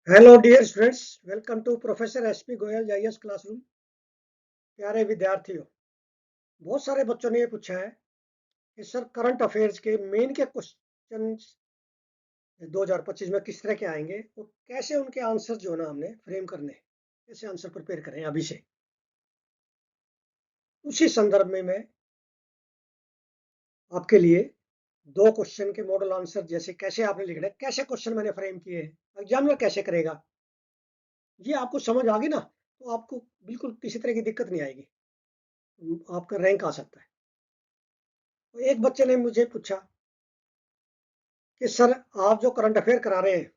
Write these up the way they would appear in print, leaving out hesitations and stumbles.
Hello dear students, welcome to professor SP Goyal IAS classroom. प्यारे विद्यार्थियों, बहुत सारे बच्चों ने ये पूछा है कि सर करंट अफेयर्स के मेन के क्वेश्चन 2025 में किस तरह के आएंगे और कैसे उनके आंसर जो है ना हमने फ्रेम करने, कैसे आंसर प्रिपेयर करें अभी से। उसी संदर्भ में मैं आपके लिए दो क्वेश्चन के मॉडल आंसर, जैसे कैसे आपने लिखना है, कैसे क्वेश्चन मैंने फ्रेम किए हैं, एग्जामिनर कैसे करेगा, ये आपको समझ आ गई ना, तो आपको बिल्कुल किसी तरह की दिक्कत नहीं आएगी, आपका रैंक आ सकता है। तो एक बच्चे ने मुझे पूछा कि सर आप जो करंट अफेयर करा रहे हैं,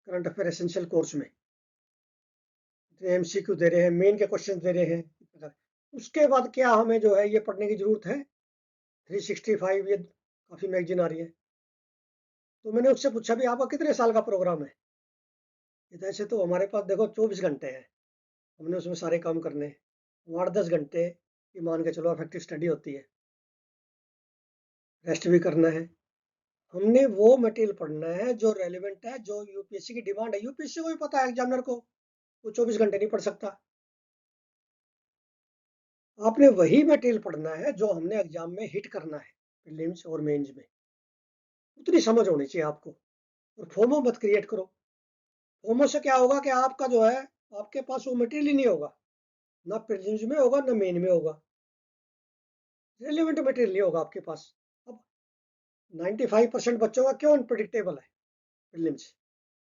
करंट अफेयर एसेंशियल कोर्स में एमसीक्यू दे रहे हैं, मेन के क्वेश्चन दे रहे हैं, उसके बाद क्या हमें जो है ये पढ़ने की जरूरत है? 365, ये काफी मैगजीन आ रही है। तो मैंने उससे पूछा भी आपका कितने साल का प्रोग्राम है? ऐसे तो हमारे पास देखो 24 घंटे हैं, हमने उसमें सारे काम करने हैं। 8-10 घंटे की मान के चलो इफेक्टिव स्टडी होती है, रेस्ट भी करना है। हमने वो मटेरियल पढ़ना है जो रेलिवेंट है, जो यूपीएससी की डिमांड है। यूपीएससी को भी पता है एग्जामिनर को वो 24 घंटे नहीं पढ़ सकता। आपने वही मटेरियल पढ़ना है जो हमने एग्जाम में हिट करना है, प्रीलिम्स और मेंस में। उतनी समझ होनी चाहिए आपको। और फोमो मत क्रिएट करो। फोमो से क्या होगा कि आपका जो है, आपके पास वो मटेरियल ही नहीं होगा, ना प्रीलिम्स में होगा ना मेन में होगा, रिलेवेंट मटेरियल नहीं होगा आपके पास। अब 95% बच्चों का क्यों अनप्रडिक्टेबल है प्रीलिम्स?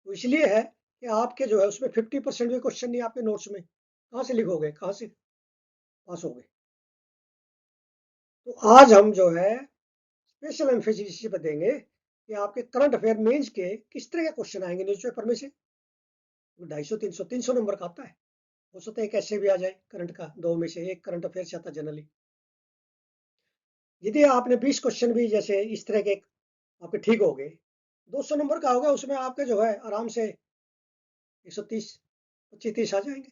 तो इसलिए है कि आपके जो है उसमें 50% भी क्वेश्चन नहीं आपके नोट्स में, कहाँ से लिखोगे, कहाँ से पास होगे? तो आज हम जो है स्पेशल एम्फेसिस इसी पर देंगे कि आपके करंट अफेयर मेंस के किस तरह के क्वेश्चन आएंगे न्यूज़पेपर में से। 250, 300, 300 नंबर का आता है। हो सकता है कैसे भी आ जाए, करंट का दो में से एक करंट अफेयर से आता जनरली। यदि आपने 20 क्वेश्चन भी जैसे इस तरह के आपके ठीक हो गए, 200 नंबर का होगा, उसमें आपके जो है आराम से 130, 25, 30 आ जाएंगे।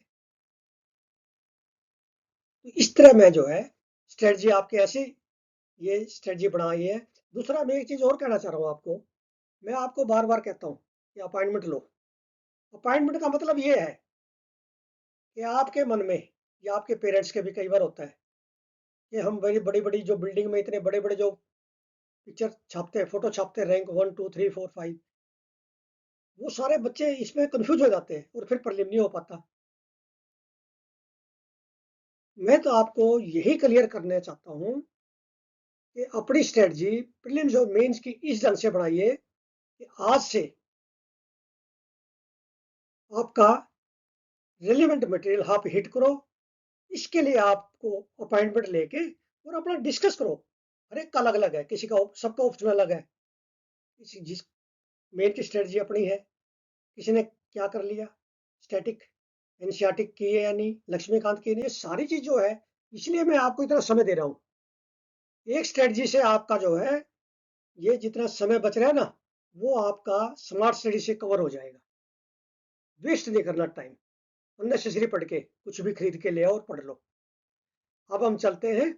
तो इस तरह मैं जो है स्ट्रेटजी आपके ऐसे, ये स्ट्रेटजी बनाई है। दूसरा मैं एक चीज और कहना चाह रहा हूँ आपको। मैं आपको बार बार कहता हूँ कि अपॉइंटमेंट लो। अपॉइंटमेंट का मतलब ये है कि आपके मन में, या आपके पेरेंट्स के भी कई बार होता है कि हम बड़ी बड़ी बड़ी जो बिल्डिंग में इतने बड़े बड़े जो पिक्चर छापते हैं, फोटो छापते हैं, रैंक 1 2 3 4 5, वो सारे बच्चे इसमें कंफ्यूज हो जाते हैं और फिर प्रीलिम नहीं हो पाता। मैं तो आपको यही क्लियर करना चाहता हूँ कि अपनी स्ट्रेटजी प्रीलिम्स और मेंस की इस ढंग से बनाइए कि आज से आपका रिलेवेंट मटेरियल आप हिट करो। इसके लिए आपको अपॉइंटमेंट लेके और अपना डिस्कस करो। हर एक का अलग अलग है, किसी का सबका ऑप्शन अलग है। किसी जिस मेन की स्ट्रेटजी अपनी है, किसी ने क्या कर लिया, स्टैटिक एनसीईआरटी की है या नहीं, लक्ष्मीकांत की नहीं, ये सारी चीज जो है। इसलिए मैं आपको इतना समय दे रहा हूँ। एक स्ट्रेटजी से आपका जो है ये जितना समय बच रहा है ना, वो आपका स्मार्ट स्टडी से कवर हो जाएगा। वेस्ट नहीं करना टाइम अननेसेसरी पढ़ के, कुछ भी खरीद के ले आओ और पढ़ लो। अब हम चलते हैं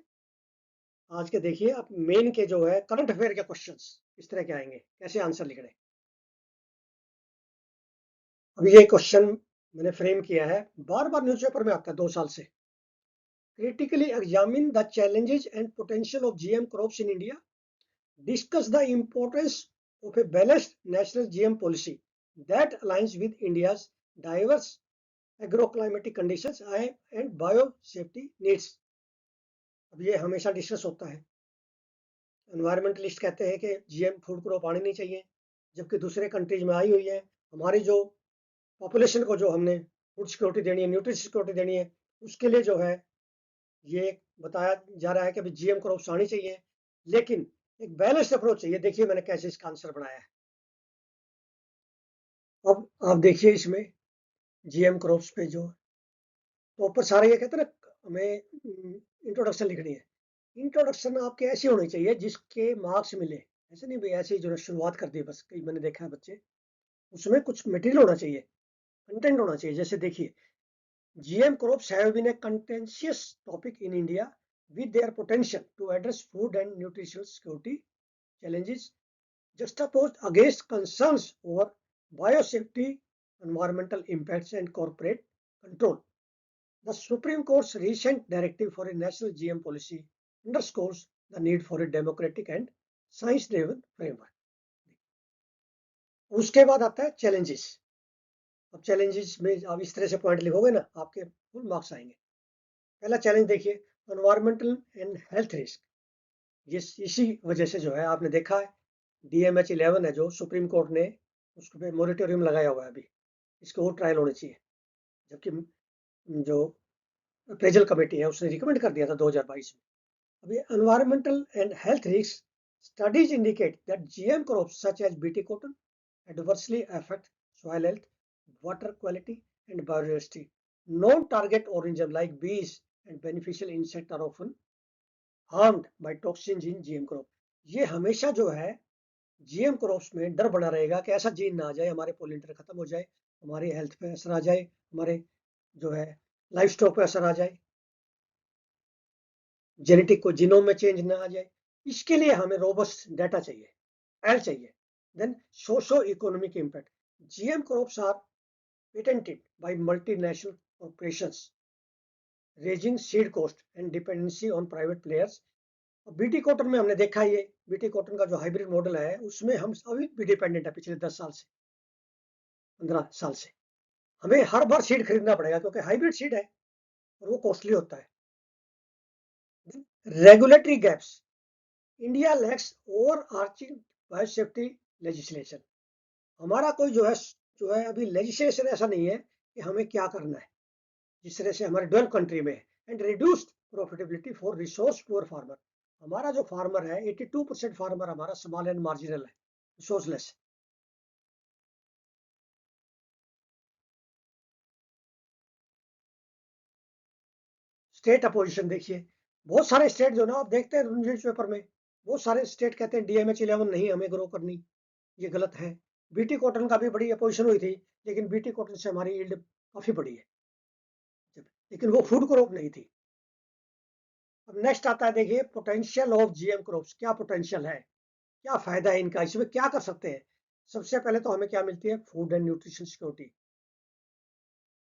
आज के। देखिए अब मेन के जो है करंट अफेयर के क्वेश्चंस इस तरह के आएंगे, कैसे आंसर लिखने। अब ये क्वेश्चन मैंने फ्रेम किया है, बार बार न्यूज़पेपर में आता है 2 साल से। critically examine the challenges and potential of GM crops in India. Discuss the importance of a balanced national GM policy that aligns with India's diverse agroclimatic conditions and biosafety needs. अब ये हमेशा discuss होता है। Environmentalist कहते हैं कि GM food crop आनी नहीं चाहिए, जबकि दूसरे कंट्रीज में आई हुई है। हमारी जो पॉपुलेशन को जो हमने फूड सिक्योरिटी देनी है, न्यूट्रिशन सिक्योरिटी देनी है, उसके लिए जो है ये बताया जा रहा है कि जीएम क्रॉप्स आनी चाहिए, लेकिन एक बैलेंस्ड अप्रोच चाहिए। देखिए मैंने कैसे इसका आंसर बनाया है। अब आप देखिए इसमें जीएम क्रॉप्स पे जो तो ऊपर सारे ये कहते हैं ना, हमें इंट्रोडक्शन लिखनी है। इंट्रोडक्शन आपके ऐसी होनी चाहिए जिसके मार्क्स मिले। ऐसे नहीं भाई ऐसे ही जो है शुरुआत कर दी बस, कई मैंने देखा है बच्चे, उसमें कुछ मटेरियल होना चाहिए, कंटेंट होना चाहिए। जैसे देखिए, GM crops have been a contentious topic in India with their potential to address food and nutritional security challenges juxtaposed against concerns over biosafety environmental impacts and corporate control. The Supreme Court's recent directive for a national GM policy underscores the need for a democratic and science-driven framework. उसके बाद आता है challenges. अब challenges में अब इस तरह से पॉइंट लिखोगे ना, आपके फुल मार्क्स आएंगे. पहला चैलेंज देखिए, एनवायरमेंटल एंड हेल्थ रिस्क. इसी वजह से जो है आपने देखा है DMH-11 है जो सुप्रीम कोर्ट ने उसको पे मोरिटोरियम लगाया हुआ है अभी, इसको और ट्रायल होने चाहिए, जबकि जो अप्रेजल कमेटी है उसने रिकमेंड कर दिया था 2022 में. अभी environmental and health risk studies indicate that GM crops such as BT cotton adversely affect soil health, water quality and biodiversity. Non-target organisms like bees and beneficial insects are often harmed by toxins in GM crop. ये हमेशा जो है GM crops में डर बना रहेगा कि ऐसा जीन ना आ जाए, हमारे पोलिनेटर खत्म हो जाए, हमारी हेल्थ पे असर आ जाए, हमारे जो है लाइफ स्टॉक पे असर आ जाए, जेनेटिक को जीनोम में चेंज ना आ जाए. इसके लिए हमें रोबस्ट डाटा चाहिए, ट्रायल चाहिए. Then socio economic impact. GM crops are patented by multinational corporations, raising seed cost and dependency on private players. BT cotton में हमने देखा ये BT कॉटन का जो हाइब्रिड मॉडल है उसमें हम अभी भी डिपेंडेंट है पिछले 10 साल से, 15 साल से. हमें हर बार सीड खरीदना पड़ेगा क्योंकि हाइब्रिड सीड है और वो कॉस्टली होता है. Regulatory gaps. India lakhs overarching biosafety legislation. हमारा कोई जो है अभी लेजिस्लेशन ऐसा नहीं है कि हमें क्या करना है जिस तरह से हमारे डेवलप कंट्री में. And reduced profitability for resource poor farmer. हमारा जो फार्मर है 82% फार्मर हमारा स्मॉल एंड मार्जिनल है, रिसोर्सलेस. स्टेट अपोजिशन देखिए, बहुत सारे स्टेट जो ना आप देखते हैं न्यूज पेपर में, बहुत सारे स्टेट कहते हैं DMH-11 नहीं हमें ग्रो करनी, ये गलत है. BT कॉटन का भी बड़ी अपोजिशन हुई थी, लेकिन BT कॉटन से हमारी यील्ड काफी बड़ी है, लेकिन वो फूड क्रॉप नहीं थी. अब नेक्स्ट आता है देखिए पोटेंशियल ऑफ GM क्रॉप्स. क्या पोटेंशियल है, क्या फायदा है इनका, इसमें क्या कर सकते हैं. सबसे पहले तो हमें क्या मिलती है, फूड एंड न्यूट्रिशन सिक्योरिटी.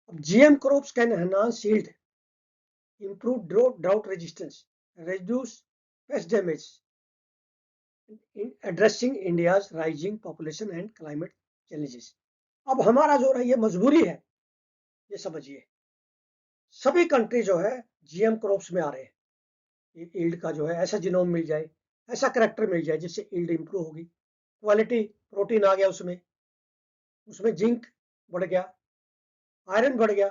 अब GM crops can enhance yield, improve drought resistance, reduce pest damage in addressing India's rising population and climate challenges. अब हमारा जो है ये मजबूरी है, ये समझिए. सभी कंट्री जो है GM क्रॉप्स में आ रहे हैं. यील्ड का जो है ऐसा जीनोम मिल जाए, ऐसा करेक्टर मिल जाए जिससे यील्ड इंप्रूव होगी, क्वालिटी प्रोटीन आ गया, उसमें जिंक बढ़ गया, आयरन बढ़ गया,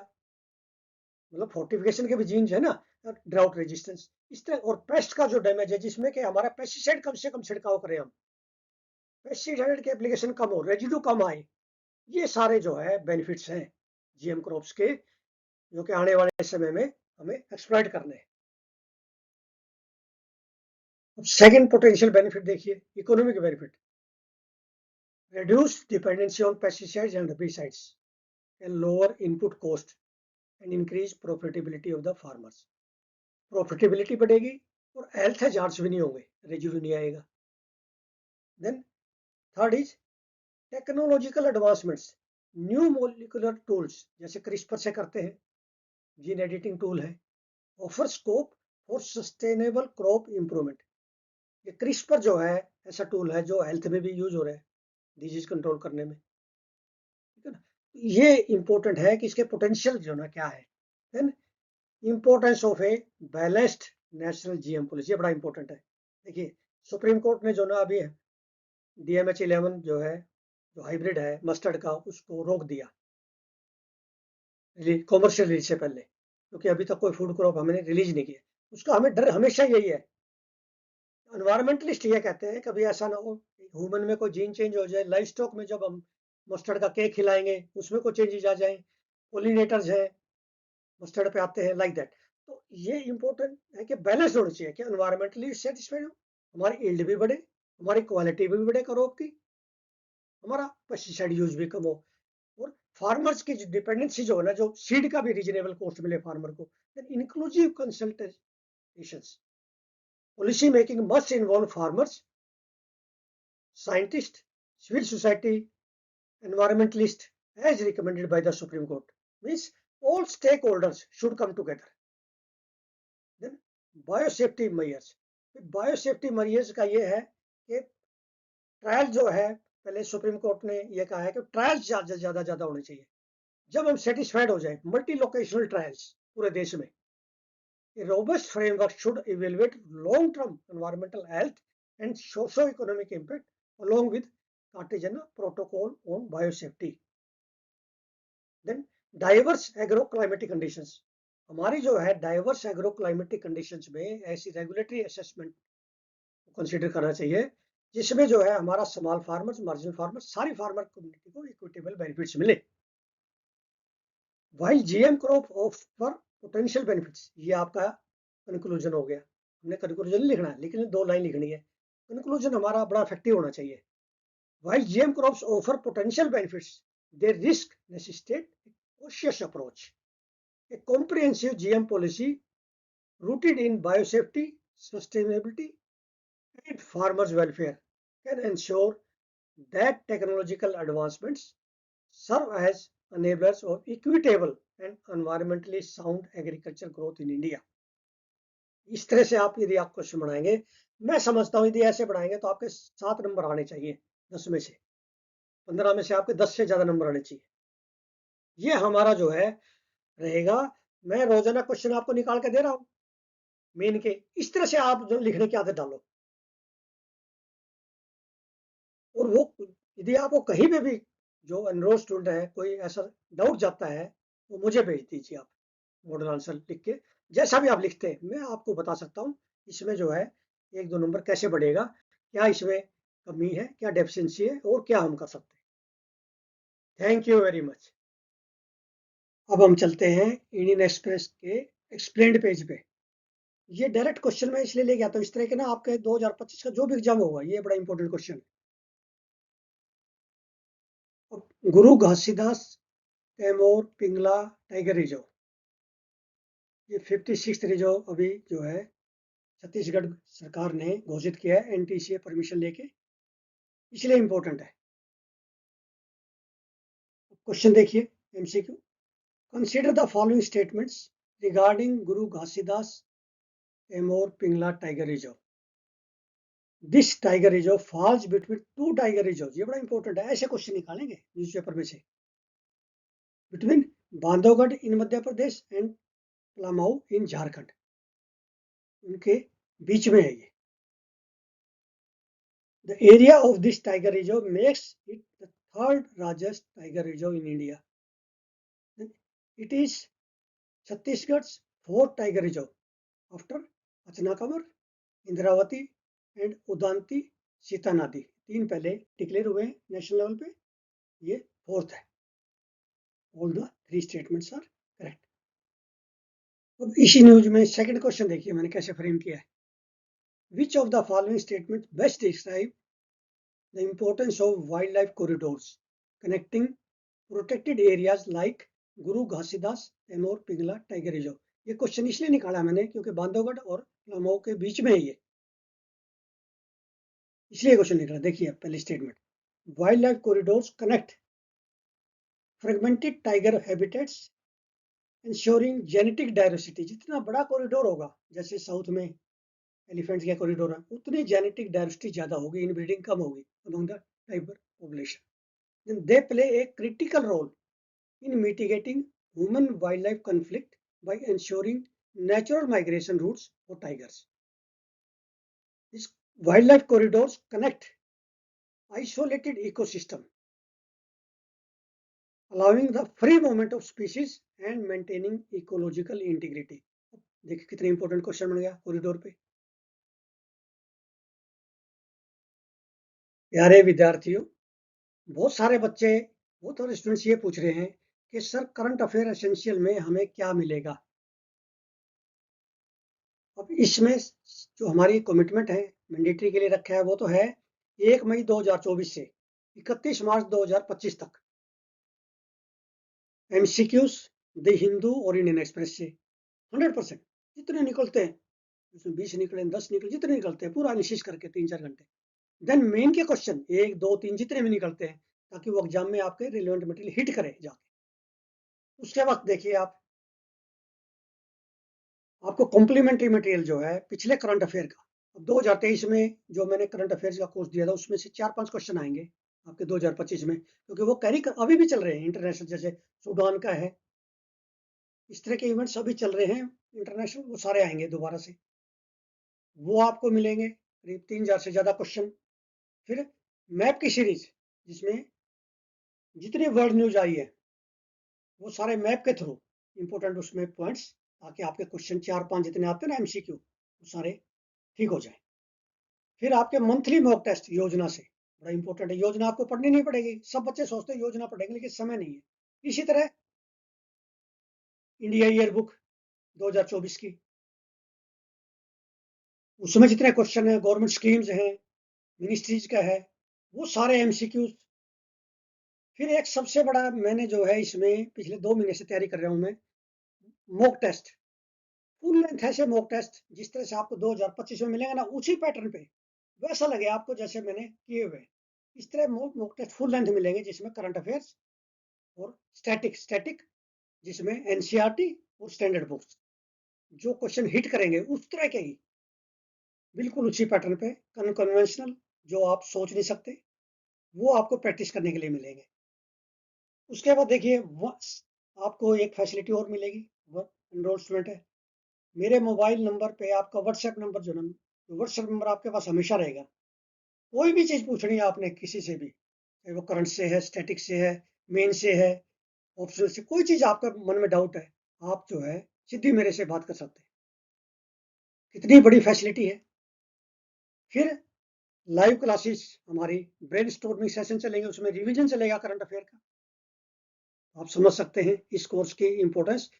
मतलब फोर्टिफिकेशन के भी जीन्स है ना, ड्राउट रेजिस्टेंस इस तरह. और पेस्ट का जो डैमेज है जिसमें कि हमारा पेस्टिसाइड कम से कम छिड़काव करें, हम पेस्टिसाइड के एप्लीकेशन कम हो, रेजिडू कम आए, ये सारे जो है बेनिफिट्स हैं GM क्रॉप्स के, जो कि आने वाले समय में हमें एक्सप्लॉइट करने हैं. अब सेकंड पोटेंशियल बेनिफिट देखिए, economic benefit. reduce dependency on pesticides and herbicides and lower input cost and increase profitability of the farmers. Profitability बढ़ेगी और हेल्थ hazards भी नहीं होंगे, रेजिडू नहीं आएगा. Then third is technological advancements. New molecular tools जैसे CRISPR से करते हैं, जीन एडिटिंग टूल है, offer scope for sustainable crop improvement. ये क्रिस्पर जो है ऐसा टूल है जो हेल्थ में भी यूज हो रहा है, डिजीज कंट्रोल करने में, ठीक है ना. ये इंपॉर्टेंट है कि इसके पोटेंशियल जो ना क्या है. Then importance of a balanced national GM policy, ये बड़ा इंपॉर्टेंट है. देखिए सुप्रीम कोर्ट ने जो ना अभी DMH-11 जो है, जो हाइब्रिड है मस्टर्ड का, उसको रोक दिया कॉमर्शियल रिलीज से पहले, क्योंकि अभी तक कोई फूड क्रॉप हमने रिलीज नहीं किया. उसका हमें डर हमेशा यही है, एनवायरमेंटलिस्ट ये कहते हैं कभी ऐसा ना हो ह्यूमन में कोई जीन चेंज हो जाए, लाइफ स्टॉक में जब हम मस्टर्ड का केक खिलाएंगे उसमें कोई चेंजेस आ जाए, पोलिनेटर्स हैं मस्टर्ड पे आते हैं, लाइक दैट. तो ये इंपॉर्टेंट है कि बैलेंस होना चाहिए, कि एनवायरमेंटली सेटिस्फाइड हो, हमारी यील्ड भी बढ़े, हमारी क्वालिटी भी बढ़े क्रॉप की, हमारा पेस्टिसाइड यूज भी कम हो, और फार्मर्स की डिपेंडेंसी जो है ना, जो सीड का भी रीजनेबल कॉस्ट मिले फार्मर को. Inclusive consultations. Policy making must involve farmers, scientist, civil society, environmentalist as recommended by the Supreme Court. Means all stakeholders should come together. Then biosafety measures. Biosafety measures का ये है कि trial जो है, पहले supreme court ने ये कहा है कि ट्रायल्स ज्यादा होने चाहिए। जब हम सेटिस्फाइड हो जाए, मल्टी लोकेशनल ट्रायल्स पूरे देश में, a robust framework should evaluate long-term environmental health and socio-economic impact along with Cartagena protocol on biosafety. Then diverse agroclimatic conditions. हमारी जो है डाइवर्स एग्रोक्लाइमेटिक कंडीशंस में ऐसी रेगुलेटरी असेसमेंट कंसीडर करना चाहिए जिसमें जो है हमारा स्मॉल फार्मर्स, मार्जिनल फार्मर्स, सारी फार्मर कम्युनिटी को इक्विटेबल बेनिफिट्स मिले। While GM crop offer potential benefits, ये आपका कंक्लूजन हो गया। हमने कंक्लूजन लिखना है लेकिन 2 लाइन लिखनी है। कंक्लूजन हमारा बड़ा इफेक्टिव होना चाहिए। While GM crops offer potential benefits, they risk necessitate a cautious approach. A comprehensive GM policy rooted in biosafety, sustainability, and farmers' welfare can ensure that technological advancements serve as enablers of equitable and environmentally sound agriculture growth in India. इस तरह से आप यदि आप question बनाएंगे, मैं समझता हूं यदि ऐसे बनाएंगे तो आपके 7 नंबर आने चाहिए 10 में से, 15 में से आपके 10 से ज्यादा नंबर आने चाहिए। ये हमारा जो है रहेगा। मैं रोजाना क्वेश्चन आपको निकाल के दे रहा हूं मेन के, इस तरह से आप जो लिखने की आदत डालो। और वो यदि आपको कहीं पे भी जो एनरोल स्टूडेंट है कोई ऐसा डाउट जाता है वो मुझे भेज दीजिए आप मॉडल आंसर लिख के। जैसा भी आप लिखते हैं मैं आपको बता सकता हूँ इसमें जो है 1-2 नंबर कैसे बढ़ेगा, क्या इसमें कमी है, क्या डेफिशिएंसी है और क्या हम कर सकते हैं। Thank you very much. अब हम चलते हैं इंडियन एक्सप्रेस के एक्सप्लेन्ड पेज पे। ये डायरेक्ट क्वेश्चन मैं इसलिए ले गया तो इस तरह के ना आपके 2025 का जो भी एग्जाम होगा ये बड़ा इंपॉर्टेंट क्वेश्चन। गुरु घासीदास तैमूर पिंगला टाइगर रिजर्व, ये 56 रिजर्व अभी जो है छत्तीसगढ़ सरकार ने घोषित किया है एनटीसीए परमिशन लेके, इसलिए इंपॉर्टेंट है। क्वेश्चन देखिए MCQ. Consider the following statements regarding Guru Ghasidas Tamor Pingla tiger reserve. This tiger reserve falls between 2 tiger reserve, ये बड़ा इंपॉर्टेंट है, ऐसे क्वेश्चन निकालेंगे न्यूज़पेपर में से। Between Bandhavgarh in Madhya Pradesh and Palamau in Jharkhand, उनके बीच में है ये। The area of this tiger reserve makes it the 3rd largest tiger reserve in India. It is Chhattisgarh's 4th tiger reserve after Achanakamaar, Indravati and Udanti Sita नदी। 3 पहले डिक्लेयर हुए हैं नेशनल लेवल पे, ये 4th है। All the 3 statements are correct. अब इसी news में सेकंड क्वेश्चन देखिए मैंने कैसे फ्रेम किया है। Which of the following statement best describe the importance of wildlife corridors connecting protected areas like Guru Ghasidas Tamor Pingla tiger reserve. ये क्वेश्चन इसलिए निकाला मैंने क्योंकि बांधवगढ़ और पलामऊ के बीच में है ये, इसलिए क्वेश्चन निकाला। देखिए पहले statement, wild life corridors connect fragmented tiger habitats ensuring genetic diversity. जितना बड़ा कॉरिडोर होगा, जैसे साउथ में एलिफेंट्स के कॉरिडोर है, उतनी जेनेटिक डाइवर्सिटी ज्यादा होगी, इनब्रीडिंग कम होगी among the tiger population. Then they play a critical role in mitigating human-wildlife conflict by ensuring natural migration routes for tigers. These wildlife corridors connect isolated ecosystem, allowing the free movement of species and maintaining ecological integrity. देखिए कितने important question बन गया corridor पे। प्यारे विद्यार्थियों, बहुत सारे बच्चे, बहुत सारे स्टूडेंट्स ये पूछ रहे हैं कि सर करंट अफेयर एसेंशियल में हमें क्या मिलेगा। अब इसमें जो हमारी कमिटमेंट है मैंडेटरी के लिए रखा है वो तो है 1 मई 2024 से 31 मार्च 2025 तक एमसीक्यूज द हिंदू और इंडियन एक्सप्रेस से 100% जितने निकलते हैं, उसमें 20 निकले 10 निकले, जितने निकलते हैं पूरा एनालिसिस करके 3-4 घंटे। देन मेन के क्वेश्चन 1, 2, 3 जितने भी निकलते हैं ताकि वो एग्जाम में आपके रिलेवेंट मटेरियल हिट करे जाके। उसके बाद देखिए आपको कॉम्प्लीमेंट्री मटेरियल जो है पिछले करंट अफेयर का, अब 2023 में जो मैंने करंट अफेयर्स का कोर्स दिया था उसमें से 4-5 क्वेश्चन आएंगे आपके 2025 में, क्योंकि वो अभी भी चल रहे हैं इंटरनेशनल, जैसे सूडान का है, इस तरह के इवेंट्स अभी चल रहे हैं इंटरनेशनल, वो सारे आएंगे दोबारा से, वो आपको मिलेंगे करीब 3000 से ज़्यादा क्वेश्चन। फिर मैप की सीरीज, जिसमें जितनी वर्ल्ड न्यूज आई है वो सारे मैप के थ्रू इंपॉर्टेंट उसमें पॉइंट्स, ताकि आपके क्वेश्चन 4-5 जितने आते हैं ना एमसीक्यू, वो सारे ठीक हो जाए। फिर आपके मंथली मॉक टेस्ट योजना से, बड़ा इंपॉर्टेंट है, योजना आपको पढ़नी नहीं पड़ेगी, सब बच्चे सोचते हैं योजना पढ़ेंगे लेकिन समय नहीं है। इसी तरह इंडिया ईयर बुक 2024 की, उसमें जितने क्वेश्चन है गवर्नमेंट स्कीम्स हैं, मिनिस्ट्रीज का है, वो सारे एमसीक्यूज। फिर एक सबसे बड़ा मैंने जो है इसमें पिछले 2 महीने से तैयारी कर रहा हूं मैं, मॉक टेस्ट, फुल लेंथ ऐसे मॉक टेस्ट जिस तरह से आपको 2025 में मिलेंगे ना, उसी पैटर्न पे वैसा लगे आपको जैसे मैंने किए हुए, इस तरह मॉक टेस्ट फुल लेंथ मिलेंगे, जिसमें करंट अफेयर्स और स्टैटिक स्टैटिक जिसमें एनसीईआरटी और स्टैंडर्ड बुक्स, जो क्वेश्चन हिट करेंगे उस तरह के ही, बिल्कुल उसी पैटर्न पे, अनकन्वेंशनल, जो आप सोच नहीं सकते, वो आपको प्रैक्टिस करने के लिए मिलेंगे। उसके बाद देखिए आपको एक फैसिलिटी और मिलेगी, एनरोल स्टूडेंट है, मेरे मोबाइल नंबर पे आपका व्हाट्सएप नंबर जो ना, व्हाट्सएप नंबर आपके पास हमेशा रहेगा। कोई भी चीज़ पूछनी है आपने किसी से भी, चाहे वो करंट से है, स्टैटिक से है, मेन से है, ऑप्शनल से, कोई चीज़ आपका मन में डाउट है, आप जो है सीधी मेरे से बात कर सकते हैं। कितनी बड़ी फैसिलिटी है। फिर लाइव क्लासेस हमारी, ब्रेन स्टॉर्मिंग सेशन चलेंगे, उसमें रिवीजन चलेगा करंट अफेयर का, आप समझ सकते हैं इस कोर्स की इंपॉर्टेंस।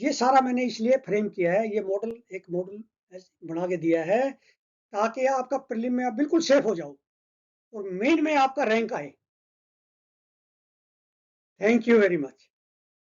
ये सारा मैंने इसलिए फ्रेम किया है, ये मॉडल एक मॉडल बना के दिया है ताकि आपका प्रीलिम में आप बिल्कुल सेफ हो जाओ और मेन में आपका रैंक आए। Thank you very much.